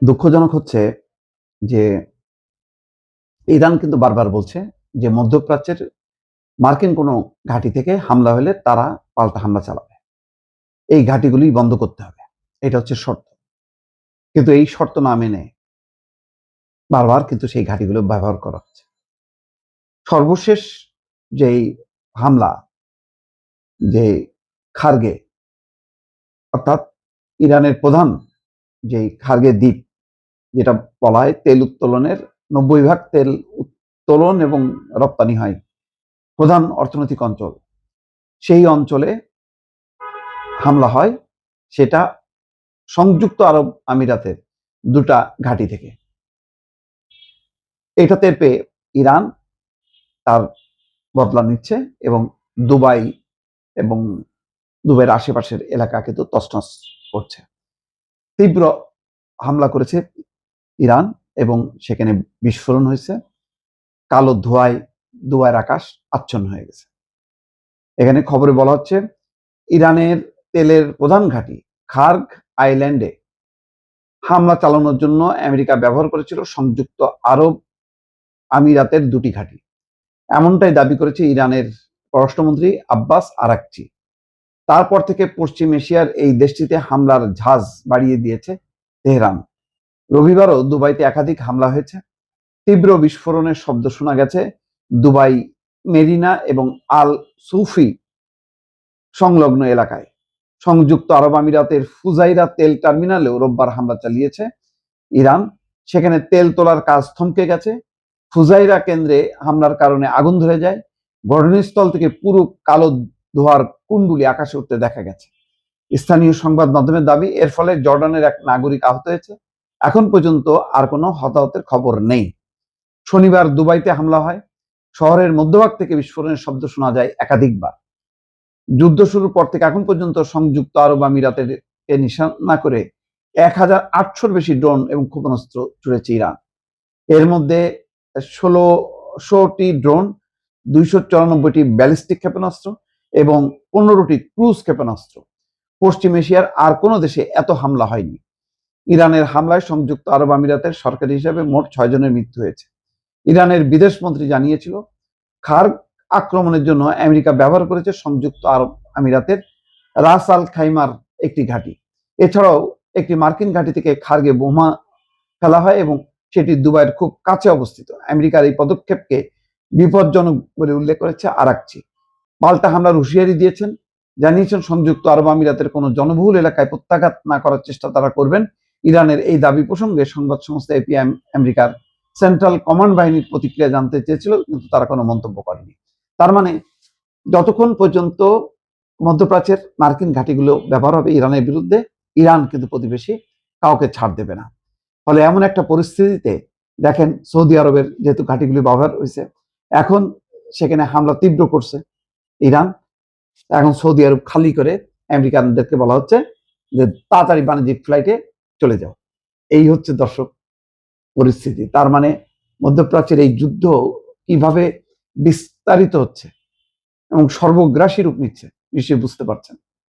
দুঃখজনক হচ্ছে যে ইরান কিন্তু বারবার বলছে যে মধ্যপ্রাচ্যের মার্কিন কোনো ঘাঁটি থেকে হামলা হলে তারা পাল্টা হামলা চালাবে। এই ঘাঁটিগুলি বন্ধ করতে হবে, এটা হচ্ছে শর্ত। কিন্তু এই শর্ত না মেনে বারবার কিন্তু সেই ঘাঁটিগুলো ব্যবহার করা হচ্ছে। সর্বশেষ যেই হামলা, যে খার্গে অর্থাৎ ইরানের প্রধান যেই খার্গে দ্বীপ, যেটা বলা হয় তেল উত্তোলনের 90% তেল উত্তোলন এবং রপ্তানি হয়, প্রধান অর্থনৈতিক অঞ্চল, সেই অঞ্চলে হামলা হয়। সেটা সংযুক্ত আরব আমিরাতের দুটা ঘাঁটি থেকে। এটা টের পেয়ে ইরান তার বদলা নিচ্ছে এবং দুবাই এবং দুবাইয়ের আশেপাশের এলাকা কিন্তু তছনছ করছে। তীব্র হামলা করেছে ইরান এবং সেখানে বিস্ফোরণ হয়েছে। কালো ধোঁয়ায় দুবাইয়ের আকাশ আচ্ছন্ন হয়ে গেছে। এখানে খবরে বলা হচ্ছে ইরানের তেলের প্রধান ঘাঁটি খার্গ আইল্যান্ডে হামলা চালানোর জন্য আমেরিকা ব্যবহার করেছিল সংযুক্ত আরব আমিরাতের দুটি ঘাঁটি। এমনটাই দাবি করেছে ইরানের পররাষ্ট্রমন্ত্রী আব্বাস আরাকচি। তারপর থেকে পশ্চিম এশিয়ার এই দেশটিতে হামলার ঝাঁজ বাড়িয়ে দিয়েছে তেহরান। রবিবারও দুবাইতে একাধিক হামলা হয়েছে। তীব্র বিস্ফোরণের শব্দ শোনা গেছে দুবাই মেরিনা এবং আল সুফি সংলগ্ন এলাকায়। সংযুক্ত আরব আমিরাতের ফুজাইরা তেল টার্মিনালেও রোববার হামলা চালিয়েছে ইরান। সেখানে তেল তোলার কাজ থমকে গেছে। ফুজাইরা কেন্দ্রে হামলার কারণে আগুন ধরে যায়। ঘটনাস্থল থেকে পুরো কালো ধোঁয়ার কুণ্ডুলি আকাশে উঠতে দেখা গেছে। স্থানীয় সংবাদ মাধ্যমের দাবি, এর ফলে জর্ডানের এক নাগরিক আহত হয়েছে। এখন পর্যন্ত আর কোনো হতাহতের খবর নেই। শনিবার দুবাইতে হামলা হয়। শহরের মধ্যভাগ থেকে বিস্ফোরণের শব্দ শোনা যায় একাধিকবার। যুদ্ধ শুরুর পর থেকে এখন পর্যন্ত সংযুক্ত আরব আমিরাতের নিশানা করে 1800-র বেশি ড্রোন এবং ক্ষেপণাস্ত্র ছুড়েছে ইরান। এর মধ্যে 1600টি ড্রোন, 294টি ব্যালিস্টিক ক্ষেপণাস্ত্র এবং 15টি ক্রুজ ক্ষেপণাস্ত্র। পশ্চিম এশিয়ার আর কোনো দেশে এত হামলা হয়নি। ইরানের হামলায় সংযুক্ত আরব আমিরাতের সরকারি হিসাবে মোট 6 জনের মৃত্যু হয়েছে। ইরানের বিদেশমন্ত্রী জানিয়েছিল খার্গ আক্রমণের জন্য আমেরিকা ব্যবহার করেছে সংযুক্ত আরব আমিরাতের রাস আল খাইমার একটি ঘাঁটি। এছাড়াও একটি মার্কিন ঘাঁটি থেকে খার্গে বোমা ফেলা হয় এবং সেটি দুবাইয়ের খুব কাছে অবস্থিত। আমেরিকার এই পদক্ষেপকে বিপজ্জনক বলে উল্লেখ করেছে আরাকচি। পাল্টা হামলার হুঁশিয়ারি দিয়েছেন, জানিয়েছেন সংযুক্ত আরব আমিরাতের কোনো জনবহুল এলাকায় প্রত্যাঘাত না করার চেষ্টা তারা করবেন। ইরানের এই দাবি প্রসঙ্গে সংবাদ সংস্থা এপি আমেরিকার সেন্ট্রাল কমান্ড বাহিনীর প্রতিক্রিয়া জানতে চেয়েছিল, কিন্তু তারা কোনো মন্তব্য করেনি। তার মানে যতক্ষণ পর্যন্ত মধ্যপ্রাচ্যের মার্কিন ঘাঁটিগুলো ব্যবহার হবে ইরানের বিরুদ্ধে, ইরান কিন্তু প্রতিবেশী কাউকে ছাড় দেবে না। ফলে এমন একটা পরিস্থিতিতে দেখেন সৌদি আরবের যেহেতু ঘাঁটিগুলি ব্যবহার হয়েছে, এখন সেখানে হামলা তীব্র করছে ইরান। এখন সৌদি আরব খালি করে আমেরিকানদেরকে বলা হচ্ছে যে তাড়াতাড়ি বাণিজ্যিক ফ্লাইটে চলে যাও। এই হচ্ছে দর্শক পরিস্থিতি। তার মানে মধ্যপ্রাচ্যের এই যুদ্ধ কিভাবে বিস্তারিত হচ্ছে এবং সর্বগ্রাসী রূপ নিচ্ছে নিশ্চয়ই বুঝতে পারছেন।